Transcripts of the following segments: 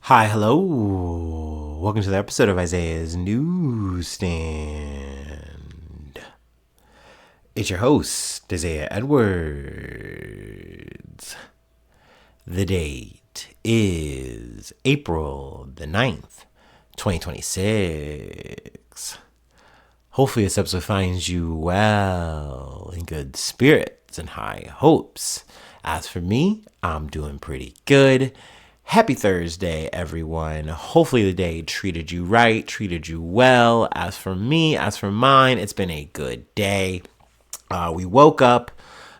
Hi, hello. Welcome to the episode of Isaiah's Newsstand. It's your host, Isaiah Edwards. The date is April the 9th, 2026. Hopefully this episode finds you well, in good spirits and high hopes. As for me, I'm doing pretty good. Happy Thursday, everyone. Hopefully the day treated you right, treated you well. As for me, as for mine, it's been a good day. We woke up,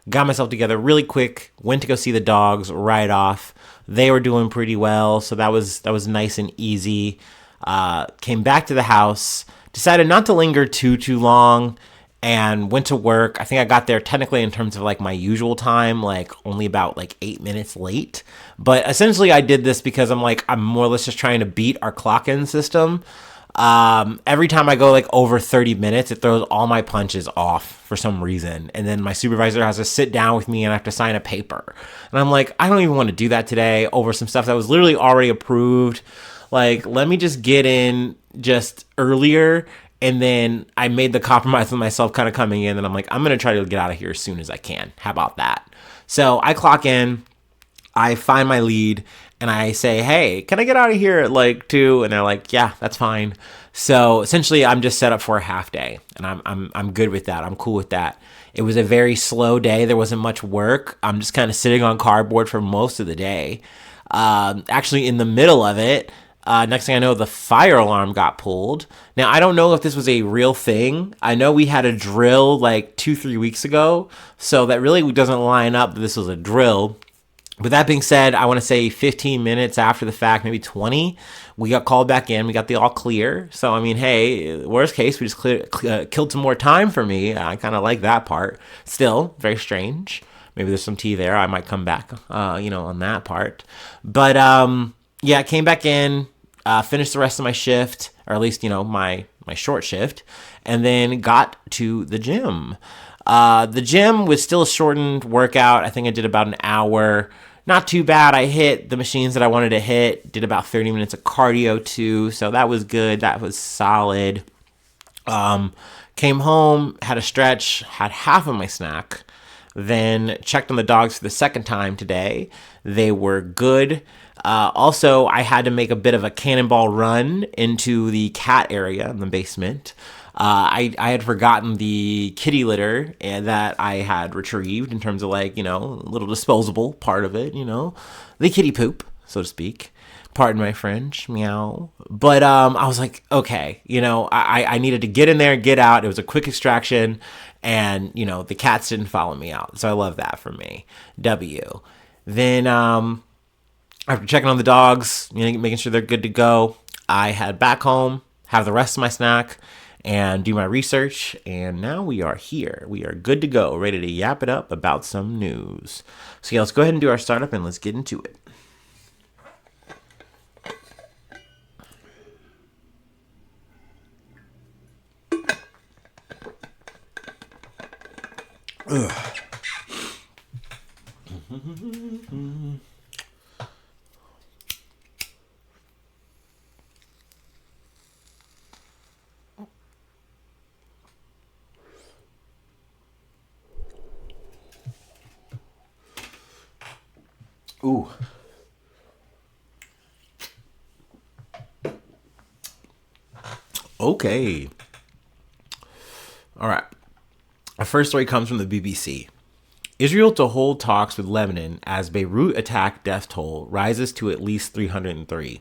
got myself together really quick, went to go see the dogs right off. They were doing pretty well, so that was nice and easy. Came back to the house, decided not to linger too long, and went to work. I think I got there technically in terms of like my usual time, like only about like 8 minutes late. But essentially I did this because I'm more or less just trying to beat our clock-in system. Every time I go like over 30 minutes, it throws all my punches off for some reason. And then my supervisor has to sit down with me and I have to sign a paper. And I'm like, I don't even want to do that today over some stuff that was literally already approved. Like, let me just get in just earlier. And then I made the compromise with myself kind of coming in. And I'm like, I'm going to try to get out of here as soon as I can. How about that? So I clock in, I find my lead, and I say, hey, can I get out of here at like 2? And they're like, yeah, that's fine. So essentially I'm just set up for a half day, and I'm good with that. I'm cool with that. It was a very slow day. There wasn't much work. I'm just kind of sitting on cardboard for most of the day. Actually in the middle of it, next thing I know, the fire alarm got pulled. Now, I don't know if this was a real thing. I know we had a drill like 2-3 weeks ago, so that really doesn't line up that this was a drill. With that being said, I want to say 15 minutes after the fact, maybe 20, we got called back in. We got the all clear. So, I mean, hey, worst case, we just killed some more time for me. I kind of like that part. Still, very strange. Maybe there's some tea there. I might come back, on that part. But, yeah, I came back in, finished the rest of my shift, or at least, my short shift, and then got to the gym. The gym was still a shortened workout. I think I did about an hour. Not too bad. I hit the machines that I wanted to hit. Did about 30 minutes of cardio too. So that was good. That was solid. Came home, had a stretch, had half of my snack. Then checked on the dogs for the second time today. They were good. Also, I had to make a bit of a cannonball run into the cat area in the basement. I had forgotten the kitty litter that I had retrieved in terms of a little disposable part of it, the kitty poop, so to speak. Pardon my French, meow. But I was like, okay, I needed to get in there and get out. It was a quick extraction, and the cats didn't follow me out, so I love that for me. W. Then after checking on the dogs, making sure they're good to go, I head back home, have the rest of my snack, and do my research, and now we are here. We are good to go, ready to yap it up about some news. So yeah, let's go ahead and do our startup, and let's get into it. Ugh. Ooh. Okay. All right. Our first story comes from the BBC. Israel to hold talks with Lebanon as Beirut attack death toll rises to at least 303.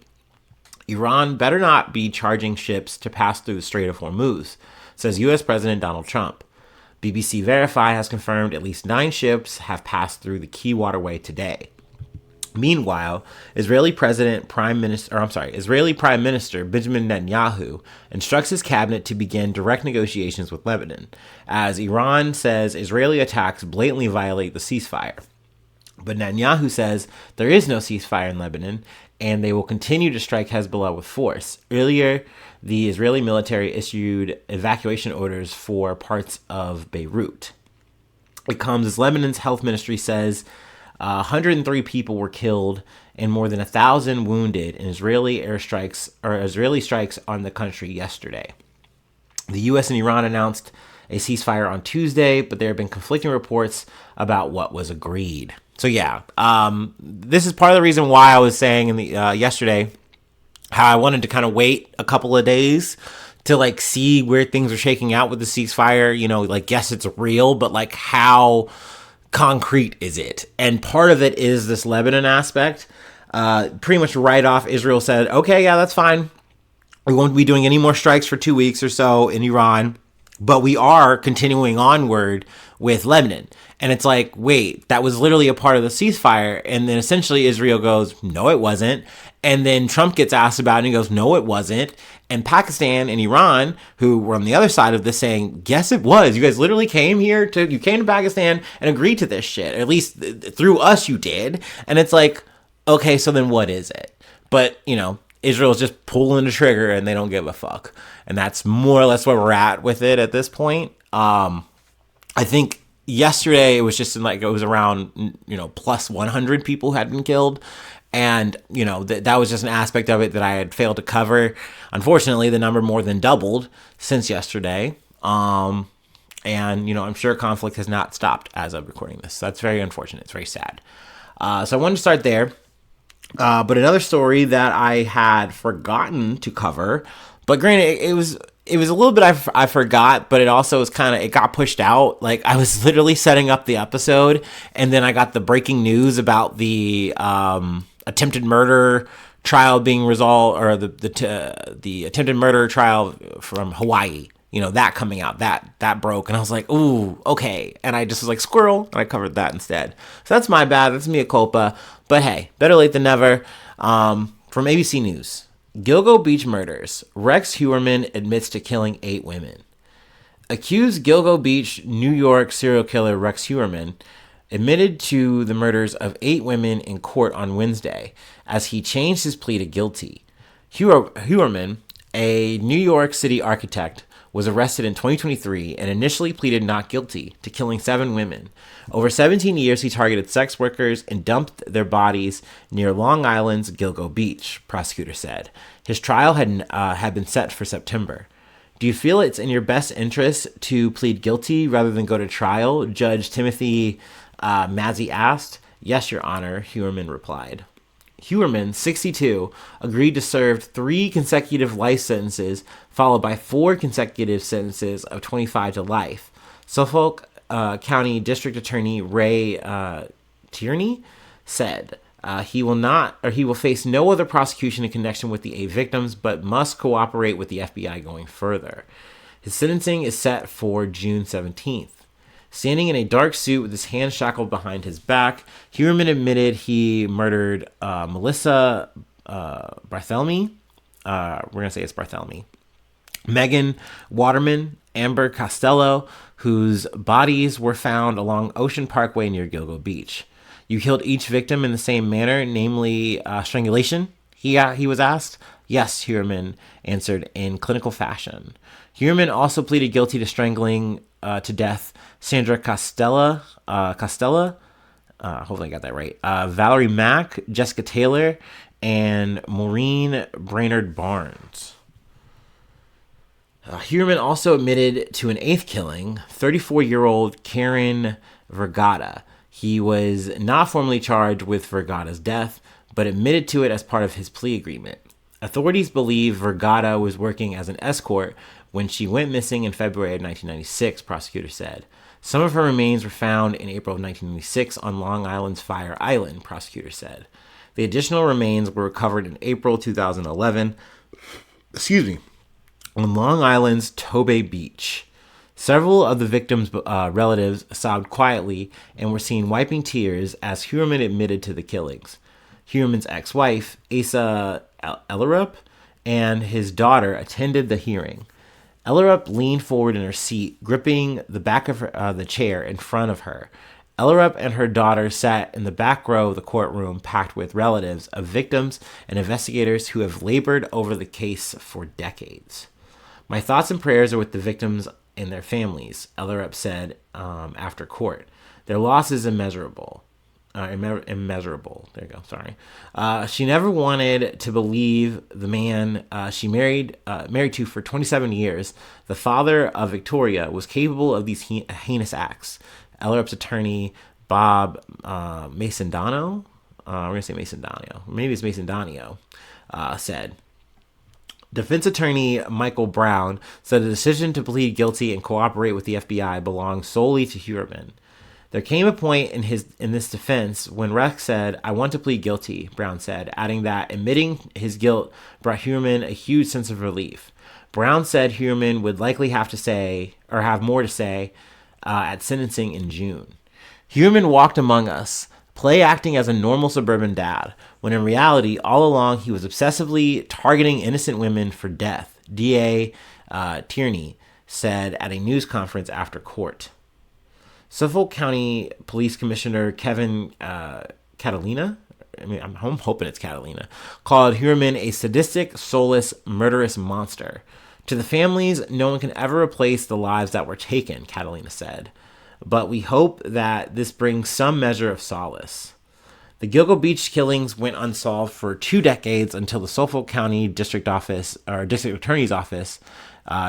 Iran better not be charging ships to pass through the Strait of Hormuz, says U.S. President Donald Trump. BBC Verify has confirmed at least 9 ships have passed through the key waterway today. Meanwhile, Israeli Prime Minister Benjamin Netanyahu instructs his cabinet to begin direct negotiations with Lebanon, as Iran says Israeli attacks blatantly violate the ceasefire. But Netanyahu says there is no ceasefire in Lebanon, and they will continue to strike Hezbollah with force. Earlier, the Israeli military issued evacuation orders for parts of Beirut. It comes as Lebanon's health ministry says 103 people were killed and more than 1,000 wounded in Israeli strikes on the country yesterday. The U.S. and Iran announced a ceasefire on Tuesday, but there have been conflicting reports about what was agreed. So yeah, this is part of the reason why I was saying in the yesterday how I wanted to kind of wait a couple of days to like see where things are shaking out with the ceasefire. You know, like, yes, it's real, but like how concrete is it? And part of it is this Lebanon aspect. Pretty much right off, Israel said, okay, yeah, that's fine. We won't be doing any more strikes for 2 weeks or so in Iran, but we are continuing onward with Lebanon. And it's like, wait, that was literally a part of the ceasefire. And then essentially Israel goes, no, it wasn't. And then Trump gets asked about it and he goes, no, it wasn't. And Pakistan and Iran, who were on the other side of this, saying, yes, it was. You guys literally came to Pakistan and agreed to this shit. At least through us, you did. And it's like, okay, so then what is it? But, you know, Israel's just pulling the trigger and they don't give a fuck. And that's more or less where we're at with it at this point. I think yesterday it was just like, it was around, you know, plus 100 people had been killed. And, you know, that was just an aspect of it that I had failed to cover. Unfortunately, the number more than doubled since yesterday. And, you know, I'm sure conflict has not stopped as of recording this. So that's very unfortunate. It's very sad. So I wanted to start there. But another story that I had forgotten to cover, but granted, it was a little bit I forgot, but it also was it got pushed out. Like, I was literally setting up the episode, and then I got the breaking news about the attempted murder trial being resolved, or the attempted murder trial from Hawaii. You know, that coming out, that broke, and I was like, ooh, okay. And I just was like, squirrel, and I covered that instead. So that's my bad. That's mea culpa. But hey, better late than never. From ABC News, Gilgo Beach murders. Rex Heuermann admits to killing 8 women. Accused Gilgo Beach, New York serial killer Rex Heuermann admitted to the murders of 8 women in court on Wednesday as he changed his plea to guilty. Heuermann, a New York City architect, was arrested in 2023 and initially pleaded not guilty to killing 7 women. Over 17 years, he targeted sex workers and dumped their bodies near Long Island's Gilgo Beach, prosecutors said. His trial had been set for September. Do you feel it's in your best interest to plead guilty rather than go to trial? Judge Timothy Mazzi asked. Yes, Your Honor, Heuermann replied. Heuermann, 62, agreed to serve 3 consecutive life sentences, followed by 4 consecutive sentences of 25 to life. Suffolk County District Attorney Ray Tierney said he will face no other prosecution in connection with the 8 victims, but must cooperate with the FBI going further. His sentencing is set for June 17th. Standing in a dark suit with his hands shackled behind his back, Heuermann admitted he murdered Melissa Barthelemy. We're going to say it's Barthelemy. Megan Waterman, Amber Costello, whose bodies were found along Ocean Parkway near Gilgo Beach. You killed each victim in the same manner, namely strangulation? He was asked. Yes, Heuermann answered in clinical fashion. Heuermann also pleaded guilty to strangling to death Sandra Costella, hopefully I got that right, Valerie Mack, Jessica Taylor, and Maureen Brainerd Barnes. Heuermann also admitted to an 8th killing, 34-year-old Karen Vergata. He was not formally charged with Vergata's death, but admitted to it as part of his plea agreement. Authorities believe Vergata was working as an escort when she went missing in February of 1996, prosecutors said. Some of her remains were found in April of 1996 on Long Island's Fire Island, prosecutors said. The additional remains were recovered in April 2011, on Long Island's Tobay Beach. Several of the victims' relatives sobbed quietly and were seen wiping tears as Heuermann admitted to the killings. Heuermann's ex-wife, Asa Ellerup, and his daughter attended the hearing. Ellerup leaned forward in her seat, gripping the back of the chair in front of her. Ellerup and her daughter sat in the back row of the courtroom, packed with relatives of victims and investigators who have labored over the case for decades. My thoughts and prayers are with the victims and their families, Ellerup said after court. Their loss is immeasurable. immeasurable. There you go. Sorry. She never wanted to believe the man she married to for 27 years, the father of Victoria, was capable of these heinous acts. Ellerup's attorney, Bob Masondano, we're going to say Masondano, maybe it's Masondano, said. Defense attorney Michael Brown said the decision to plead guilty and cooperate with the FBI belonged solely to Heuermann. There came a point in this defense when Rex said, "I want to plead guilty," Brown said, adding that admitting his guilt brought Heuermann a huge sense of relief. Brown said Heuermann would likely have more to say at sentencing in June. Heuermann walked among us, play acting as a normal suburban dad, when in reality, all along, he was obsessively targeting innocent women for death, D.A. Tierney said at a news conference after court. Suffolk County Police Commissioner Kevin Catalina, I'm hoping it's Catalina, called Heuermann a sadistic, soulless, murderous monster. To the families, no one can ever replace the lives that were taken, Catalina said. But we hope that this brings some measure of solace. The Gilgo Beach killings went unsolved for 2 decades until the Suffolk County District Attorney's Office,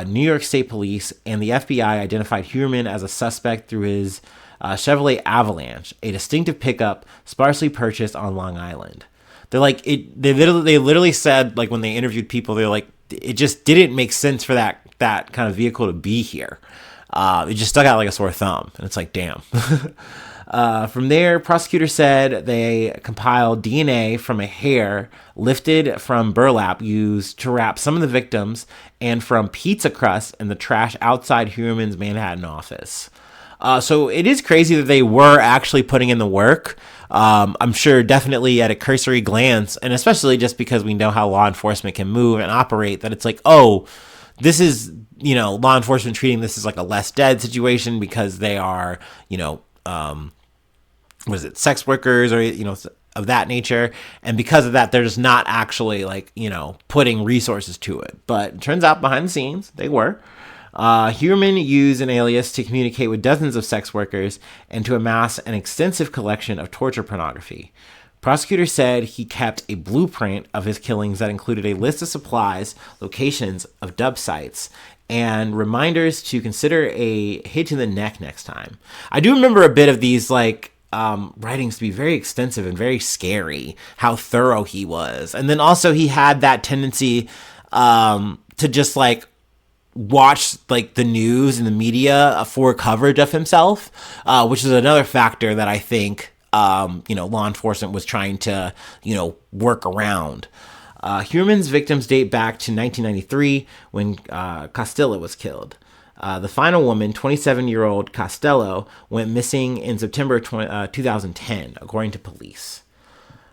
New York State Police, and the FBI identified Heuermann as a suspect through his Chevrolet Avalanche, a distinctive pickup sparsely purchased on Long Island. They're like it. They literally said, like, when they interviewed people, they're like, it just didn't make sense for that kind of vehicle to be here. It just stuck out like a sore thumb, and it's like, damn. From there, prosecutors said they compiled DNA from a hair lifted from burlap used to wrap some of the victims and from pizza crust in the trash outside Heuermann's Manhattan office. So it is crazy that they were actually putting in the work. I'm sure definitely at a cursory glance, and especially just because we know how law enforcement can move and operate, that it's like, oh, this is, law enforcement treating this as like a less dead situation because they are, sex workers or, of that nature. And because of that, they're just not actually putting resources to it. But it turns out behind the scenes, they were. Heuermann used an alias to communicate with dozens of sex workers and to amass an extensive collection of torture pornography. Prosecutors said he kept a blueprint of his killings that included a list of supplies, locations of dub sites, and reminders to consider a hit to the neck next time. I do remember a bit of these writings to be very extensive and very scary, how thorough he was. And then also he had that tendency to just watch the news and the media for coverage of himself, which is another factor that I think law enforcement was trying to work around. Heuermann's victims date back to 1993 when Costello was killed. The final woman, 27-year-old Costello, went missing in September 2010, according to police.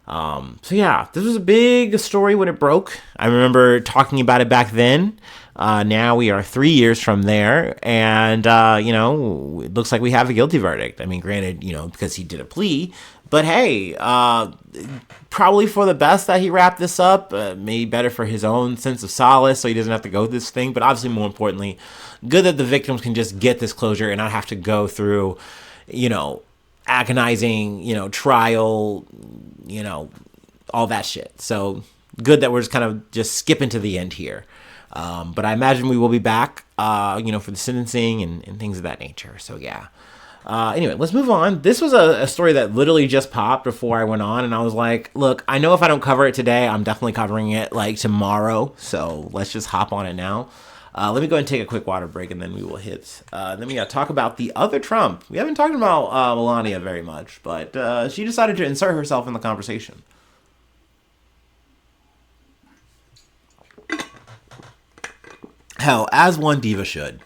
This was a big story when it broke. I remember talking about it back then. Now we are 3 years from there, and, it looks like we have a guilty verdict. I mean, granted, because he did a plea, but hey, probably for the best that he wrapped this up, maybe better for his own sense of solace so he doesn't have to go through this thing, but obviously more importantly, good that the victims can just get this closure and not have to go through, agonizing, trial, all that shit. So good that we're just kind of just skipping to the end here. But I imagine we will be back, for the sentencing and things of that nature. So yeah. Anyway, let's move on. This was a story that literally just popped before I went on, and I was like, look, I know if I don't cover it today, I'm definitely covering it tomorrow. So let's just hop on it now. Let me go ahead and take a quick water break, and then we will hit. Then we got to talk about the other Trump. We haven't talked about Melania very much, but she decided to insert herself in the conversation. Hell, as one diva should.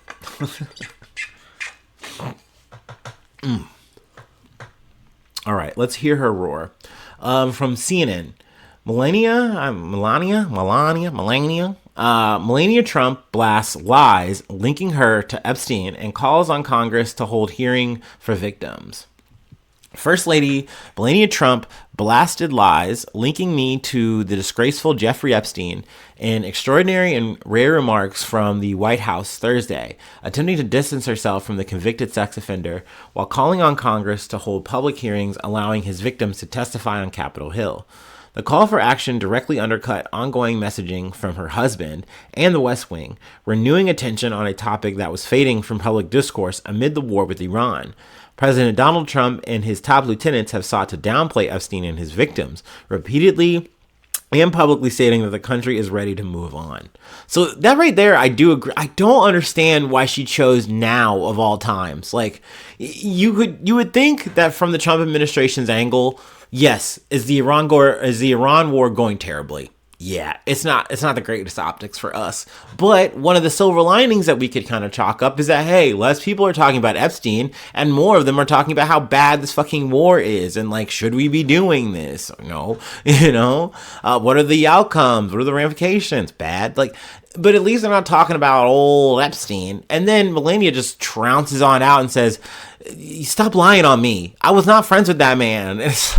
All right, let's hear her roar. From CNN, Melania Trump blasts lies linking her to Epstein and calls on Congress to hold hearing for victims. First Lady Melania Trump blasted lies linking me to the disgraceful Jeffrey Epstein in extraordinary and rare remarks from the White House Thursday, attempting to distance herself from the convicted sex offender while calling on Congress to hold public hearings allowing his victims to testify on Capitol Hill. The call for action directly undercut ongoing messaging from her husband and the West Wing, renewing attention on a topic that was fading from public discourse amid the war with Iran. President Donald Trump and his top lieutenants have sought to downplay Epstein and his victims, repeatedly and publicly stating that the country is ready to move on. So that right there, I do agree. I don't understand why she chose now of all times. Like, you would think that from the Trump administration's angle, yes, is the Iran war going terribly? Yeah, it's not the greatest optics for us. But one of the silver linings that we could kind of chalk up is that, hey, less people are talking about Epstein and more of them are talking about how bad this fucking war is and, like, should we be doing this? No, what are the outcomes? What are the ramifications? Bad. Like, but at least they're not talking about old Epstein. And then Melania just trounces on out and says, stop lying on me. I was not friends with that man. It's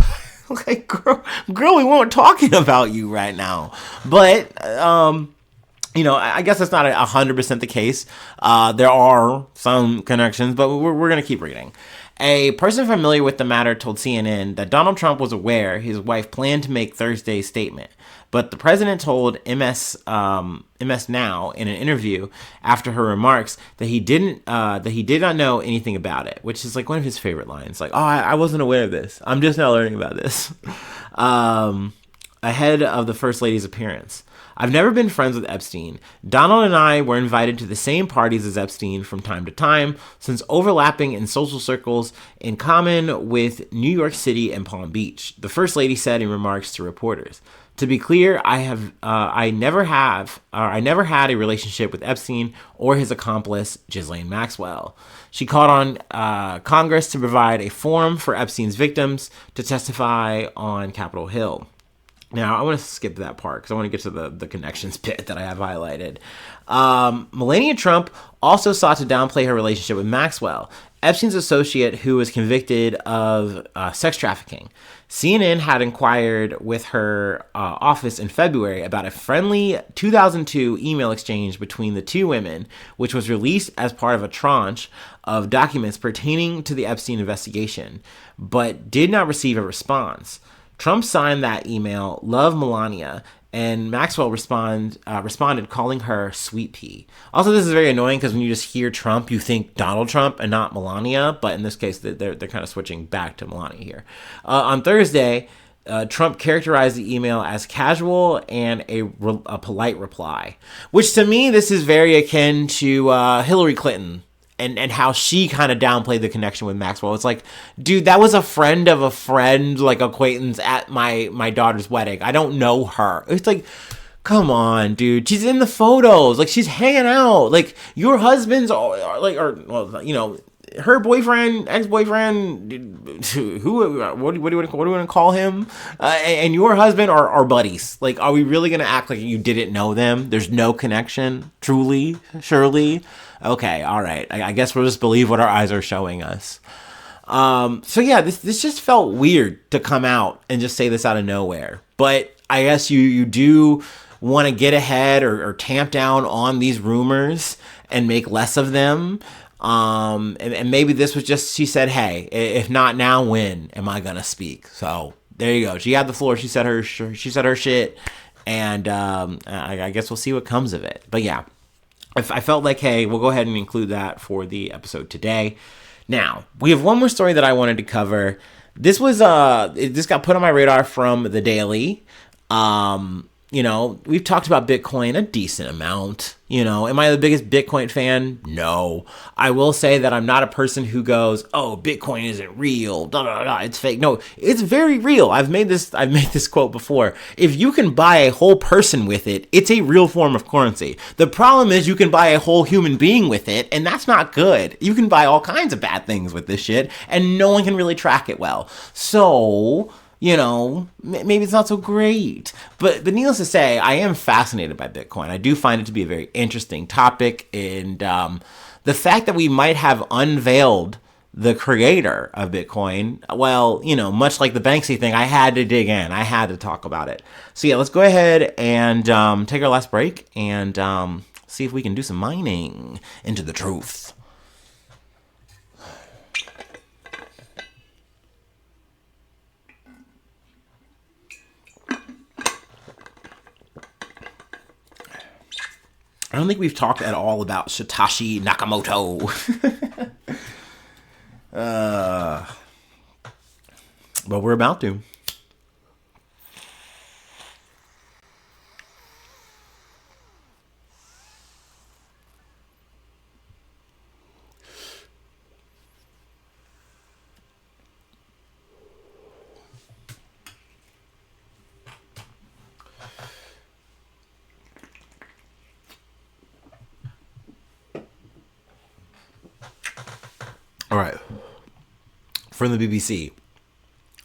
like, girl, we weren't talking about you right now. But, I guess that's not 100% the case. There are some connections, but we're going to keep reading. A person familiar with the matter told CNN that Donald Trump was aware his wife planned to make Thursday's statement. But the president told MS Now in an interview after her remarks that he did not know anything about it, which is like one of his favorite lines. Like, I wasn't aware of this. I'm just now learning about this. Ahead of the First Lady's appearance. I've never been friends with Epstein. Donald and I were invited to the same parties as Epstein from time to time, since overlapping in social circles in common with New York City and Palm Beach, the First Lady said in remarks to reporters. To be clear, I never had a relationship with Epstein or his accomplice, Ghislaine Maxwell. She called on Congress to provide a forum for Epstein's victims to testify on Capitol Hill. Now, I want to skip that part because I want to get to the connections bit that I have highlighted. Melania Trump also sought to downplay her relationship with Maxwell, Epstein's associate who was convicted of sex trafficking. CNN had inquired with her office in February about a friendly 2002 email exchange between the two women, which was released as part of a tranche of documents pertaining to the Epstein investigation, but did not receive a response. Trump signed that email, "Love Melania," and Maxwell responded calling her Sweet Pea. Also, this is very annoying because when you just hear Trump, you think Donald Trump and not Melania, but in this case, they're kind of switching back to Melania here. On Thursday, Trump characterized the email as casual and a polite reply, which to me, this is very akin to Hillary Clinton. And how she kind of downplayed the connection with Maxwell. It's like, dude, that was a friend of a friend, like acquaintance at my daughter's wedding. I don't know her. It's like, come on, dude. She's in the photos. Like, she's hanging out. Like, your husband's her boyfriend, ex-boyfriend, what do you want to call him? And your husband are buddies. Like, are we really going to act like you didn't know them? There's no connection, truly, surely. Okay, all right. I guess we'll just believe what our eyes are showing us. So yeah, this just felt weird to come out and just say this out of nowhere. But I guess you do want to get ahead or tamp down on these rumors and make less of them. And maybe this was just, she said, hey, if not now, when am I gonna speak? So there you go. She had the floor. She said her shit, and I guess we'll see what comes of it. But yeah, I felt like, hey, we'll go ahead and include that for the episode today. Now, we have one more story that I wanted to cover. This was this got put on my radar from The Daily. We've talked about Bitcoin a decent amount. Am I the biggest Bitcoin fan? No. I will say that I'm not a person who goes, oh, Bitcoin isn't real, it's fake. No, it's very real. I've made this quote before. If you can buy a whole person with it, it's a real form of currency. The problem is you can buy a whole human being with it, and that's not good. You can buy all kinds of bad things with this shit, and no one can really track it well. So, maybe it's not so great. But needless to say, I am fascinated by Bitcoin. I do find it to be a very interesting topic. And the fact that we might have unveiled the creator of Bitcoin. Well, much like the Banksy thing, I had to dig in. I had to talk about it. So yeah, let's go ahead and take our last break and see if we can do some mining into the truth. I don't think we've talked at all about Satoshi Nakamoto. But we're about to. All right. From the BBC.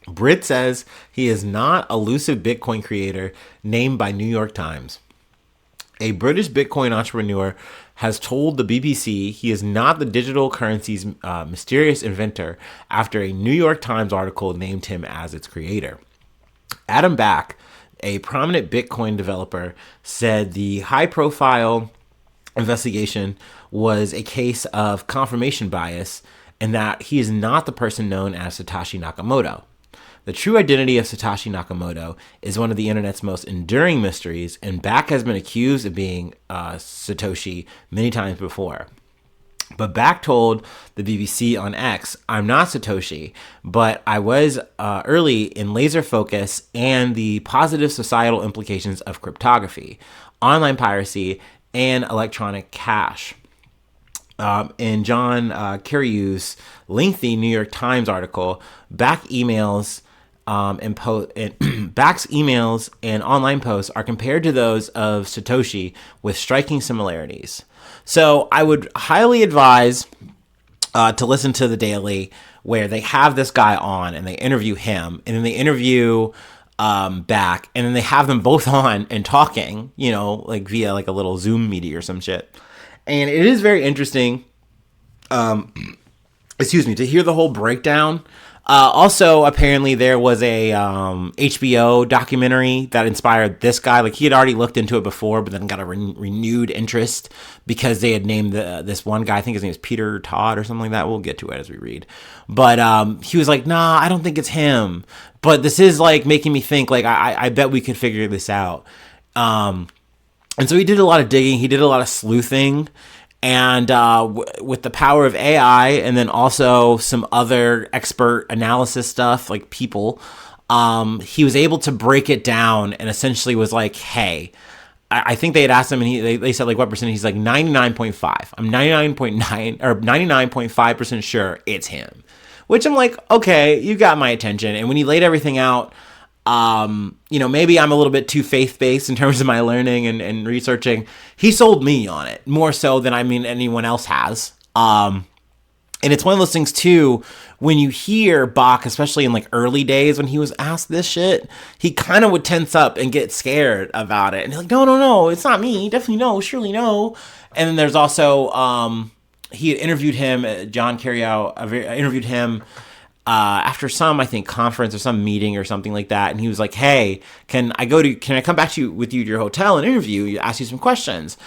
Brit says he is not elusive Bitcoin creator named by New York Times. A British Bitcoin entrepreneur has told the BBC he is not the digital currency's mysterious inventor after a New York Times article named him as its creator. Adam Back, a prominent Bitcoin developer, said the high-profile investigation was a case of confirmation bias and that he is not the person known as Satoshi Nakamoto. The true identity of Satoshi Nakamoto is one of the internet's most enduring mysteries, and Back has been accused of being Satoshi many times before. But Back told the BBC on X, "I'm not Satoshi, but I was early in laser focus and the positive societal implications of cryptography, online piracy, and electronic cash." In John Carreyrou's lengthy New York Times article, Back's emails and online posts are compared to those of Satoshi with striking similarities. So I would highly advise to listen to The Daily, where they have this guy on and they interview him, and then they interview Back, and then they have them both on and talking, like via like a little Zoom meeting or some shit. And it is very interesting, to hear the whole breakdown. Also, apparently there was a HBO documentary that inspired this guy. Like, he had already looked into it before, but then got a renewed interest because they had named this one guy. I think his name is Peter Todd or something like that. We'll get to it as we read. But he was like, nah, I don't think it's him. But this is like making me think, like, I bet we could figure this out. And so he did a lot of digging. He did a lot of sleuthing. And with the power of AI and then also some other expert analysis stuff, like people, he was able to break it down and essentially was like, hey, I think they had asked him, and they said, like, what percent? He's like 99.5. I'm 99.9 or 99.5% sure it's him. Which I'm like, okay, you got my attention. And when he laid everything out, maybe I'm a little bit too faith-based in terms of my learning and researching. He sold me on it more so than anyone else has. And it's one of those things too, when you hear Bach, especially in like early days when he was asked this shit, he kind of would tense up and get scared about it. And he's like, no, it's not me. Definitely no, surely no. And then there's also, he had interviewed him, John Carreyrou interviewed him after some, I think, conference or some meeting or something like that. And he was like, hey, can I come back with you to your hotel and interview, ask you some questions?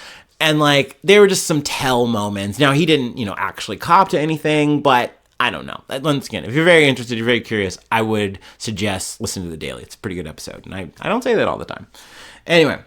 And like, there were just some tell moments. Now, he didn't, actually cop to anything, but I don't know. Once again, if you're very interested, you're very curious, I would suggest listen to The Daily. It's a pretty good episode. And I don't say that all the time. Anyway,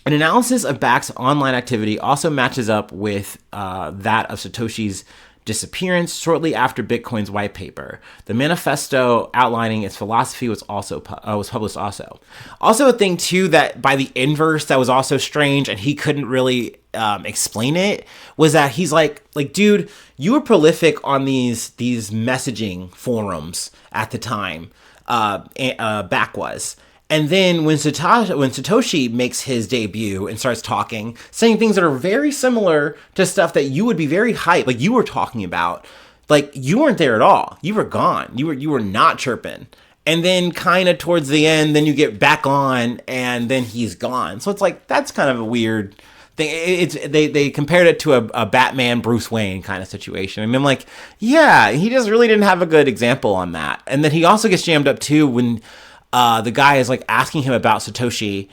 an analysis of Back's online activity also matches up with that of Satoshi's disappearance shortly after Bitcoin's white paper. The manifesto outlining its philosophy was published also. Also, a thing too that by the inverse that was also strange, and he couldn't really explain it, was that he's like, dude, you were prolific on these messaging forums at the time. Back was. And then when Satoshi makes his debut and starts talking, saying things that are very similar to stuff that you would be very hyped, like you were talking about, like you weren't there at all. You were gone. You were not chirping. And then kind of towards the end, then you get back on and then he's gone. So it's like, that's kind of a weird They compared it to a Batman Bruce Wayne kind of situation. And I'm like, yeah, he just really didn't have a good example on that. And then he also gets jammed up too when the guy is like asking him about Satoshi,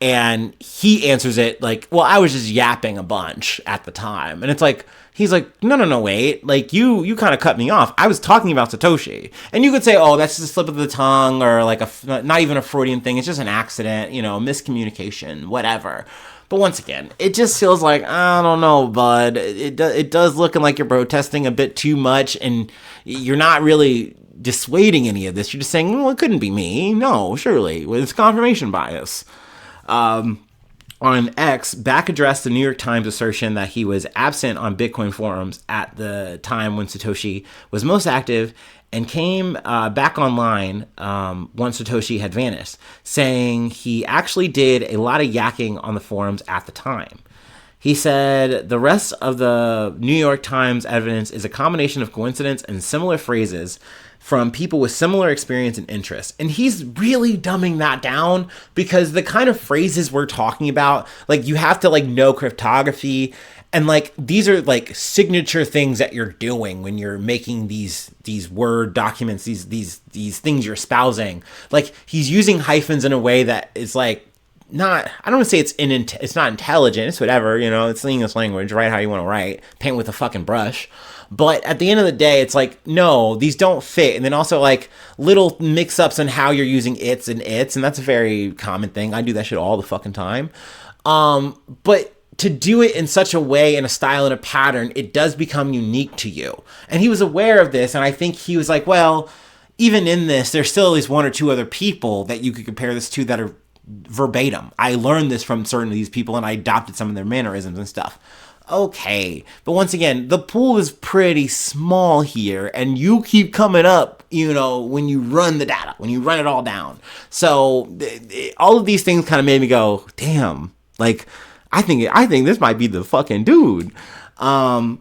and he answers it like, well, I was just yapping a bunch at the time. And it's like, he's like, no, wait, like you kind of cut me off. I was talking about Satoshi. And you could say, oh, that's just a slip of the tongue, or like not even a Freudian thing. It's just an accident, miscommunication, whatever. But once again, it just feels like, I don't know, bud. It does looking like you're protesting a bit too much, and you're not really dissuading any of this. You're just saying, well, it couldn't be me. No, surely. It's confirmation bias. On X, Back addressed the New York Times assertion that he was absent on Bitcoin forums at the time when Satoshi was most active, and came back online once Satoshi had vanished, saying he actually did a lot of yakking on the forums at the time. He said the rest of the New York Times evidence is a combination of coincidence and similar phrases from people with similar experience and interest. And he's really dumbing that down, because the kind of phrases we're talking about, like, you have to like know cryptography, and like these are like signature things that you're doing when you're making these Word documents, these things you're espousing. Like, he's using hyphens in a way that is like, not, I don't want to say it's not intelligent, it's whatever, it's English language, write how you want to write, paint with a fucking brush. But at the end of the day, it's like, no, these don't fit. And then also like little mix-ups on how you're using its, and that's a very common thing. I do that shit all the fucking time. But to do it in such a way, in a style, in a pattern, it does become unique to you. And he was aware of this, and I think he was like, well, even in this, there's still at least one or two other people that you could compare this to that are verbatim. I learned this from certain of these people, and I adopted some of their mannerisms and stuff. Okay, but once again, the pool is pretty small here, and you keep coming up, when you run the data, when you run it all down. So all of these things kind of made me go, damn, like, I think this might be the fucking dude. Well,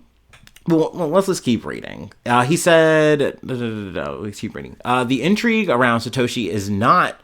let's keep reading. He said, let's keep reading. The intrigue around Satoshi is not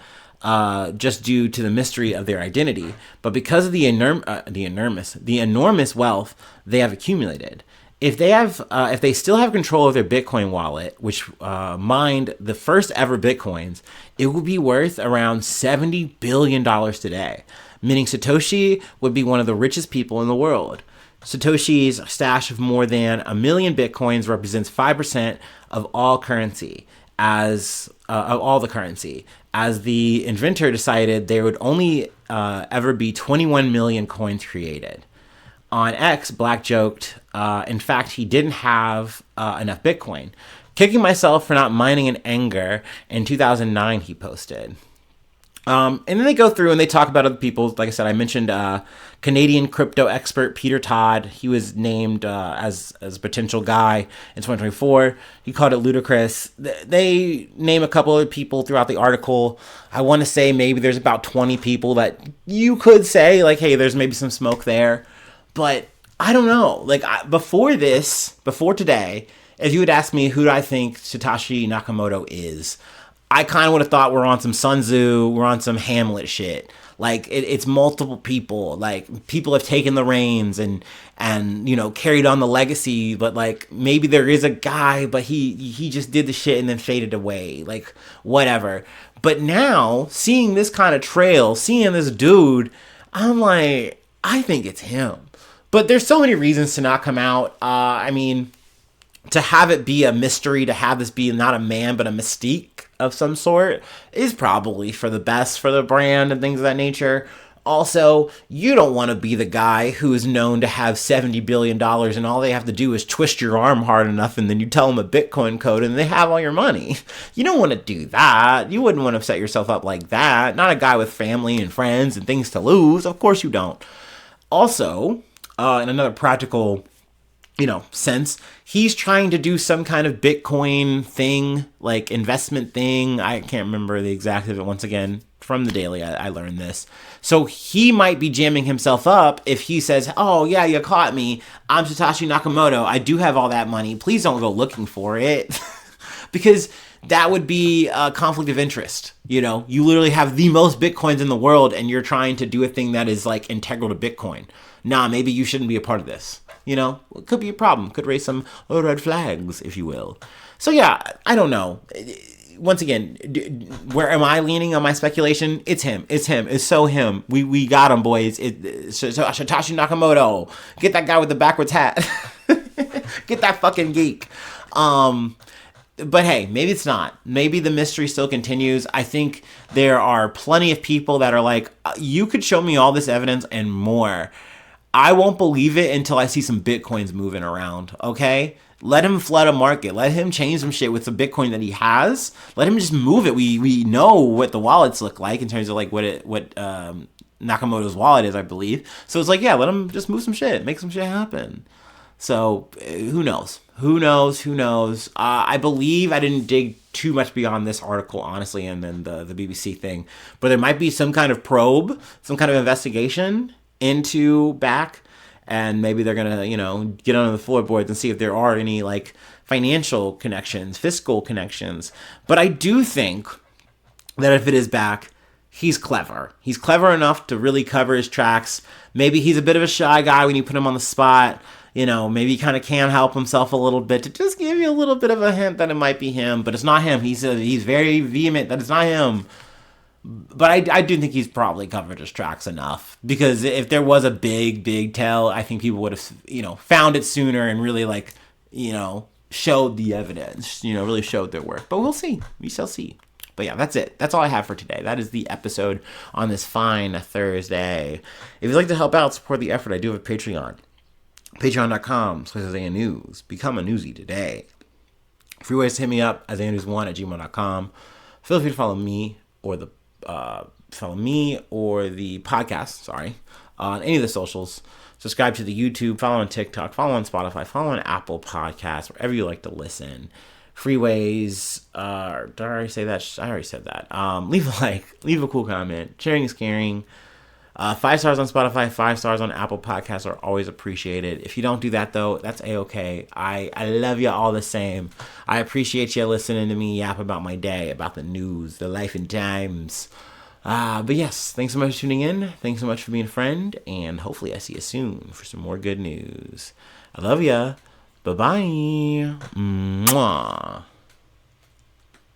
just due to the mystery of their identity, but because of the enormous wealth they have accumulated. If they still have control of their Bitcoin wallet, which mined the first ever Bitcoins, it would be worth around $70 billion today, meaning Satoshi would be one of the richest people in the world. Satoshi's stash of more than 1 million Bitcoins represents 5% of all currency, of all the currency, as the inventor decided there would only ever be 21 million coins created. On X, Black joked, in fact, he didn't have enough Bitcoin. Kicking myself for not mining in anger, in 2009 he posted. And then they go through and they talk about other people. Like I said, I mentioned Canadian crypto expert Peter Todd. He was named as a potential guy in 2024. He called it ludicrous. They name a couple of people throughout the article. I want to say maybe there's about 20 people that you could say, like, hey, there's maybe some smoke there. But I don't know. Like, before today, if you had asked me who do I think Satoshi Nakamoto is, I kind of would have thought we're on some Sun Tzu, we're on some Hamlet shit. Like, it's multiple people. Like, people have taken the reins and carried on the legacy. But like, maybe there is a guy, but he just did the shit and then faded away. Like, whatever. But now, seeing this kind of trail, seeing this dude, I'm like, I think it's him. But there's so many reasons to not come out. I mean, to have it be a mystery, to have this be not a man, but a mystique of some sort, is probably for the best for the brand and things of that nature. Also, you don't want to be the guy who is known to have $70 billion and all they have to do is twist your arm hard enough and then you tell them a Bitcoin code and they have all your money. You don't want to do that. You wouldn't want to set yourself up like that. Not a guy with family and friends and things to lose. Of course you don't. Also, in another practical sense, he's trying to do some kind of Bitcoin thing, like investment thing. I can't remember the exact of it. Once again, from the Daily, I learned this. So he might be jamming himself up if he says, oh yeah, you caught me. I'm Satoshi Nakamoto. I do have all that money. Please don't go looking for it. Because that would be a conflict of interest. You know, you literally have the most Bitcoins in the world and you're trying to do a thing that is like integral to Bitcoin. Nah, maybe you shouldn't be a part of this. You know, it could be a problem. Could raise some red flags, if you will. So yeah, I don't know. Once again, where am I leaning on my speculation? It's him. It's him. It's so him. We got him, boys. Satoshi Nakamoto. Get that guy with the backwards hat. Get that fucking geek. But hey, maybe it's not. Maybe the mystery still continues. I think there are plenty of people that are like, you could show me all this evidence and more. I won't believe it until I see some Bitcoins moving around, okay? Let him flood a market. Let him change some shit with some Bitcoin that he has. Let him just move it. We know what the wallets look like in terms of like what Nakamoto's wallet is, I believe. So it's like, yeah, let him just move some shit. Make some shit happen. So who knows? Who knows? I believe I didn't dig too much beyond this article, honestly, and then the BBC thing. But there might be some kind of probe, some kind of investigation into back, and maybe they're gonna, you know, get under the floorboards and see if there are any like financial connections, fiscal connections. But I do think that if it is back, he's clever. He's clever enough to really cover his tracks. Maybe he's a bit of a shy guy when you put him on the spot. You know, maybe he kind of can help himself a little bit to just give you a little bit of a hint that it might be him, but it's not him. He's very vehement that it's not him. But I do think he's probably covered his tracks enough, because if there was a big tell, I think people would have, you know, found it sooner and really like, you know, showed the evidence, you know, really showed their work. But we'll see. We shall see. But yeah, that's it. That's all I have for today. That is the episode on this fine Thursday. If you'd like to help out, support the effort, I do have a Patreon. Patreon.com/IsaiahNews. Become a newsie today. Free ways to hit me up, IsaiahNews1@gmail.com. Feel free to follow me or the podcast, on any of the socials. Subscribe to the YouTube, follow on TikTok, follow on Spotify, follow on Apple Podcasts, wherever you like to listen. Freeways, did I already say that? I already said that. Leave a like, leave a cool comment. Sharing is caring. 5 stars on Spotify, 5 stars on Apple Podcasts are always appreciated. If you don't do that, though, that's A-okay. I love you all the same. I appreciate you listening to me yap about my day, about the news, the life and times. But yes, thanks so much for tuning in. Thanks so much for being a friend. And hopefully I see you soon for some more good news. I love ya. Bye-bye. Mwah.